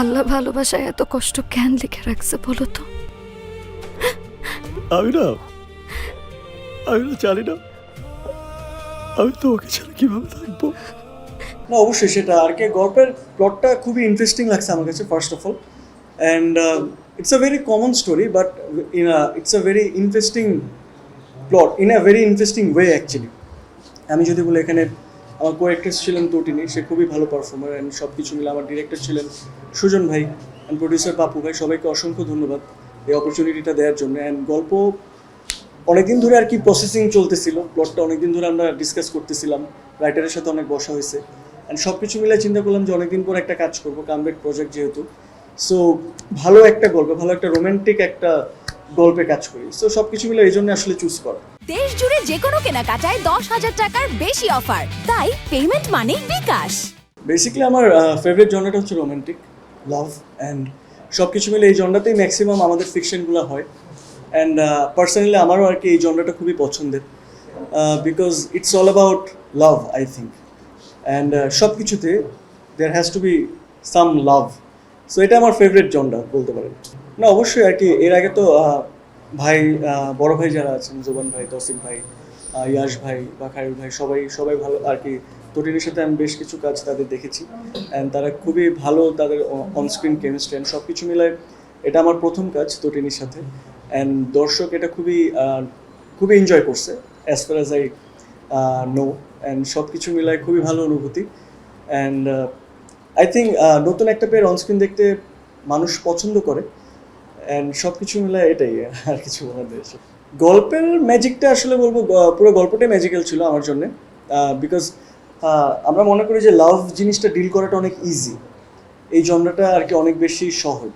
আল্লাহ ভালোবাসায় এত কষ্ট কেন লিখে রাখছে বলো তো? আমি না জানি না আমি তোমাকে ছাড়া কিভাবে থাকবো। না অবশ্যই সেটা আর কি, গল্পের প্লটটা খুবই ইন্টারেস্টিং লাগছে আমার কাছে first of all, and it's a very common story but it's a very interesting plot in a very interesting way actually. আমি যদি বলি এখানে আমার কো অ্যাক্ট্রেস ছিলেন তটিনী, সে খুবই ভালো পারফর্মার, অ্যান্ড সব কিছু মিলে আমার ডিরেক্টর ছিলেন সুজন ভাই অ্যান্ড প্রডিউসার পাপু ভাই। সবাইকে অসংখ্য ধন্যবাদ এই অপরচুনিটিটা দেওয়ার জন্য। অ্যান্ড গল্প অনেকদিন ধরে আর কি প্রসেসিং চলতেছিল, প্লটটা অনেকদিন ধরে আমরা ডিসকাস করতেছিলাম, রাইটারের সাথে অনেক বসা হয়েছে, অ্যান্ড সব কিছু মিলে চিন্তা করলাম যে অনেকদিন পর একটা কাজ করবো, কামব্যাক প্রজেক্ট যেহেতু। সো ভালো একটা গল্প, ভালো একটা রোমান্টিক একটা গল্পে কাজ করি, সো সব কিছু মিলে এই জন্য আসলে চুজ করা। দেশ জুড়ে যে কোনো কেনাকাটায় 10,000 টাকার বেশি অফার, তাই পেমেন্ট মানেই বিকাশ। বেসিক্যালি আমার ফেভারিট জনরাটা হচ্ছে রোমান্টিক লাভ, অ্যান্ড সব কিছু মিলে এই জনরাতেই ম্যাক্সিমাম আমাদের ফিকশনগুলো হয়। অ্যান্ড পার্সোনালি আমারও আর কি এই জনরাটা খুবই পছন্দের, because it's all about love I think, and সব কিছুতে there has to be some love. So এটা আমার ফেভারিট জনরা বলতে পারেন। না অবশ্যই আর কি, এর আগে তো ভাই বড় ভাই যারা আছেন, জোবান ভাই, তসিফ ভাই, ইয়াশ ভাই বা খায়রুল ভাই, সবাই ভালো আর কি। তটিনীর সাথে আমি বেশ কিছু কাজ তাদের দেখেছি, অ্যান্ড তারা খুবই ভালো, তাদের অনস্ক্রিন কেমিস্ট্রি অ্যান্ড সব কিছু মিলায় এটা আমার প্রথম কাজ তটিনীর সাথে। অ্যান্ড দর্শক এটা খুবই এনজয় করছে as far as I know, and সব কিছু মিলায় খুবই ভালো অনুভূতি। অ্যান্ড আই থিঙ্ক নতুন একটা পেয়ের অনস্ক্রিন দেখতে মানুষ পছন্দ করে, অ্যান্ড সব কিছু মিলায় এটাই, আর কিছু বলার নেই। গল্পের ম্যাজিকটা আসলে বলবো পুরো গল্পটাই ম্যাজিক্যাল ছিল আমার জন্যে, বিকজ আমরা মনে করি যে লাভ জিনিসটা ডিল করাটা অনেক ইজি, এই জনরাটা আর কি অনেক বেশি সহজ।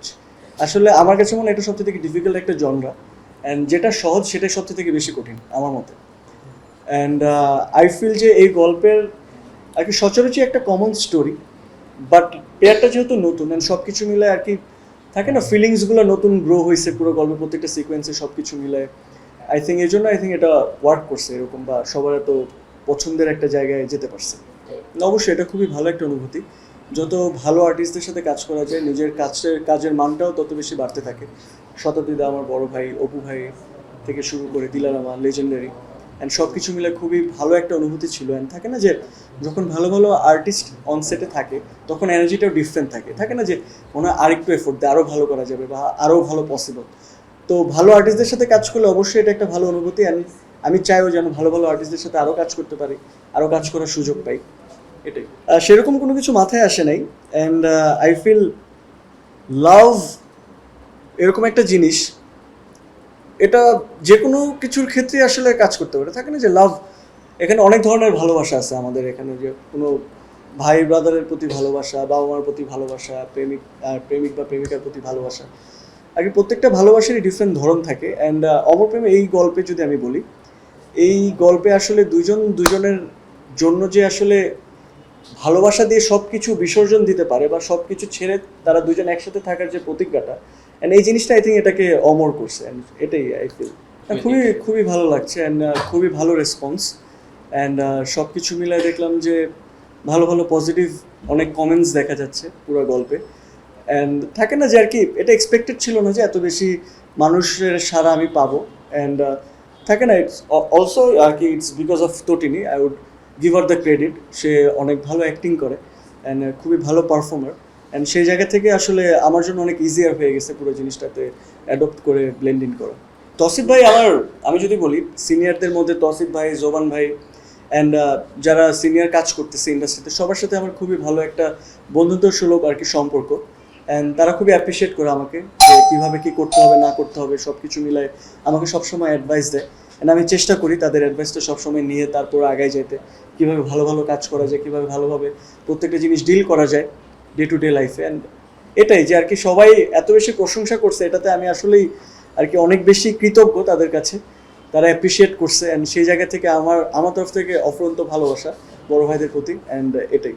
আসলে আমার কাছে মনে হয় এটা সবচেয়ে থেকে ডিফিকাল্ট একটা জনরা, অ্যান্ড যেটা সহজ সেটাই সবচেয়ে থেকে বেশি কঠিন আমার মতে। অ্যান্ড আই ফিল যে এই গল্পের আর কি সচরাচর একটা কমন স্টোরি, বাট পেয়ারটা যেহেতু নতুন অ্যান্ড সব কিছু মিলে আর কি থাকে না, ফিলিংসগুলো নতুন গ্রো হয়েছে পুরো গল্পের প্রত্যেকটা সিকোয়েন্সে সব কিছু মিলে। আই থিঙ্ক এই জন্য এটা ওয়ার্ক করছে এরকম, বা সবার এত পছন্দের একটা জায়গায় যেতে পারছে। অবশ্যই এটা খুবই ভালো একটা অনুভূতি। যত ভালো আর্টিস্টদের সাথে কাজ করা যায়, নিজের কাজের মানটাও তত বেশি বাড়তে থাকে। শতাব্দীদা, আমার বড় ভাই, অপু ভাই থেকে শুরু করে দিলারামা, লেজেন্ডারি, অ্যান্ড সব কিছু মিলে খুবই ভালো একটা অনুভূতি ছিল। অ্যান্ড থাকে না যে যখন ভালো ভালো আর্টিস্ট অনসেটে থাকে তখন এনার্জিটাও ডিফারেন্ট থাকে না যে মনে হয় আরেকটু এফোর্ট দিয়ে আরও ভালো করা যাবে বা আরও ভালো পসিবল। তো ভালো আর্টিস্টদের সাথে কাজ করলে অবশ্যই এটা একটা ভালো অনুভূতি, অ্যান্ড আমি চাইও যেন ভালো ভালো আর্টিস্টদের সাথে আরও কাজ করতে পারি, আরও কাজ করার সুযোগ পাই, এটাই। সেরকম কোনো কিছু মাথায় আসে নাই, অ্যান্ড আই ফিল লাভ এরকম একটা জিনিস, এটা যে কোনো কিছুর ক্ষেত্রে আসলে কাজ করতে পারে। থাকে না যে লাভ, এখানে অনেক ধরনের ভালোবাসা আছে আমাদের এখানে, যে কোনো ভাই ব্রাদারের প্রতি ভালোবাসা, বাবা মার প্রতি ভালোবাসা, প্রেমিক বা প্রেমিকার প্রতি ভালোবাসা, আর কি প্রত্যেকটা ভালোবাসারই ডিফারেন্ট ধরন থাকে। অ্যান্ড অমরপ্রেম এই গল্পে যদি আমি বলি, এই গল্পে আসলে দুজনের জন্য যে আসলে ভালোবাসা দিয়ে সব কিছু বিসর্জন দিতে পারে বা সব কিছু ছেড়ে তারা দুজন একসাথে থাকার যে প্রতিজ্ঞাটা, অ্যান্ড এই জিনিসটা আই থিঙ্ক এটাকে অমর করছে, অ্যান্ড এটাই আই ফিল খুবই ভালো লাগছে। অ্যান্ড খুবই ভালো রেসপন্স, অ্যান্ড সব কিছু মিলায় দেখলাম যে ভালো ভালো পজিটিভ অনেক কমেন্টস দেখা যাচ্ছে পুরো গল্পে। অ্যান্ড থাকে না যে আর কি এটা এক্সপেক্টেড ছিল না যে এত বেশি মানুষের সাড়া আমি পাবো। অ্যান্ড থাকে না, ইটস অলসো আর কি it's because of Tatini, I would give her the credit. সে অনেক ভালো অ্যাক্টিং করে অ্যান্ড খুবই ভালো পারফর্মার, অ্যান্ড সেই জায়গা থেকে আসলে আমার জন্য অনেক ইজিয়ার হয়ে গেছে পুরো জিনিসটাতে অ্যাডপ্ট করে ব্লেন্ড ইন করা। তসিফ ভাই আমি যদি বলি সিনিয়রদের মধ্যে তসিফ ভাই, জোবান ভাই, অ্যান্ড যারা সিনিয়র কাজ করতেছে ইন্ডাস্ট্রিতে, সবার সাথে আমার খুবই ভালো একটা বন্ধুত্বসুলভ আর কি সম্পর্ক। অ্যান্ড তারা খুবই অ্যাপ্রিসিয়েট করে আমাকে যে কীভাবে কী করতে হবে না করতে হবে, সব কিছু মিলায় আমাকে সবসময় অ্যাডভাইস দেয়। অ্যান্ড আমি চেষ্টা করি তাদের অ্যাডভাইসটা সবসময় নিয়ে তারপর আগায় যেতে, কীভাবে ভালো ভালো কাজ করা যায়, কীভাবে ভালোভাবে প্রত্যেকটা জিনিস ডিল করা যায় ডে টু ডে লাইফে। অ্যান্ড এটাই যে আর কি সবাই এত বেশি প্রশংসা করছে, এটাতে আমি আসলেই আর কি অনেক বেশি কৃতজ্ঞ তাদের কাছে। তারা অ্যাপ্রিসিয়েট করছে, অ্যান্ড সেই জায়গা থেকে আমার তরফ থেকে অফুরন্ত ভালোবাসা বড় ভাইদের প্রতি, অ্যান্ড এটাই।